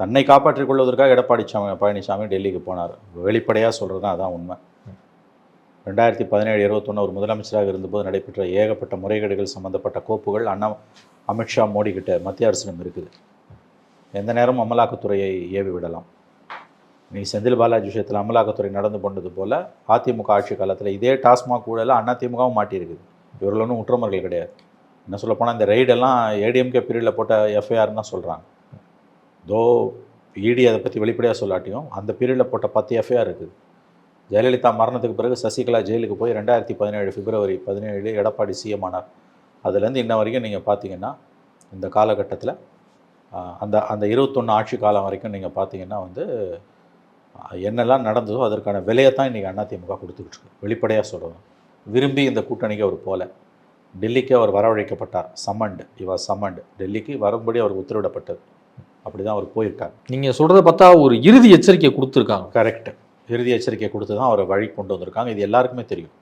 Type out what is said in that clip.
தன்னை காப்பாற்றிக் கொள்வதற்காக எடப்பாடி பழனிசாமி டெல்லிக்கு போனார். வெளிப்படையாக சொல்கிறது தான் அதான் உண்மை. 2017-21 ஒரு முதலமைச்சராக இருந்தபோது நடைபெற்ற ஏகப்பட்ட முறைகேடுகள் சம்மந்தப்பட்ட கோப்புகள் அமித்ஷா மோடி கிட்ட மத்திய அரசிடம் இருக்குது. எந்த நேரமும் அமலாக்கத்துறையை ஏவி விடலாம். நீ செந்தில் பாலாஜி விஷயத்தில் அமலாக்கத்துறை நடந்து கொண்டது போல் அதிமுக ஆட்சி காலத்தில் இதே டாஸ்மாக் ஊழல அதிமுகவும் மாட்டியிருக்குது. இவர்கள் ஒன்றும் உற்றமர்கள் கிடையாது. என்ன சொல்லப்போனால் இந்த ரெய்டெல்லாம் ஏடிஎம்கே பீரியடில் போட்ட எஃப்ஐஆர்னு தான் சொல்கிறாங்க. தோ இடி அதை பற்றி வெளிப்படையாக சொல்லாட்டியும் அந்த பீரியடில் போட்ட 10 எஃப்ஐஆர் இருக்குது. ஜெயலலிதா மரணத்துக்கு பிறகு சசிகலா ஜெயிலுக்கு போய் 2017 பிப்ரவரி 17 எடப்பாடி சிஎம் ஆனார். அதுலேருந்து இன்ன வரைக்கும் நீங்கள் பார்த்தீங்கன்னா இந்த காலகட்டத்தில் அந்த 21 ஆட்சி காலம் வரைக்கும் நீங்கள் பார்த்தீங்கன்னா வந்து என்னெல்லாம் நடந்ததோ அதற்கான விலையை தான் இன்றைக்கி அதிமுக கொடுத்துக்கிட்டு இருக்கு. வெளிப்படையாக சொல்கிறோம். விரும்பி இந்த கூட்டணிக்கு அவர் போல. டெல்லிக்கு அவர் வரவழைக்கப்பட்டார். சம்மண்டு டெல்லிக்கு வரும்படி அவர் உத்தரவிடப்பட்டது. அப்படி தான் அவர் போயிருக்கார். நீங்கள் சொல்கிறத பார்த்தா ஒரு இறுதி எச்சரிக்கை கொடுத்துருக்காங்க. கரெக்ட். இறுதி எச்சரிக்கை கொடுத்து தான் அவரை வழி கொண்டு வந்திருக்காங்க. இது எல்லாருக்குமே தெரியும்.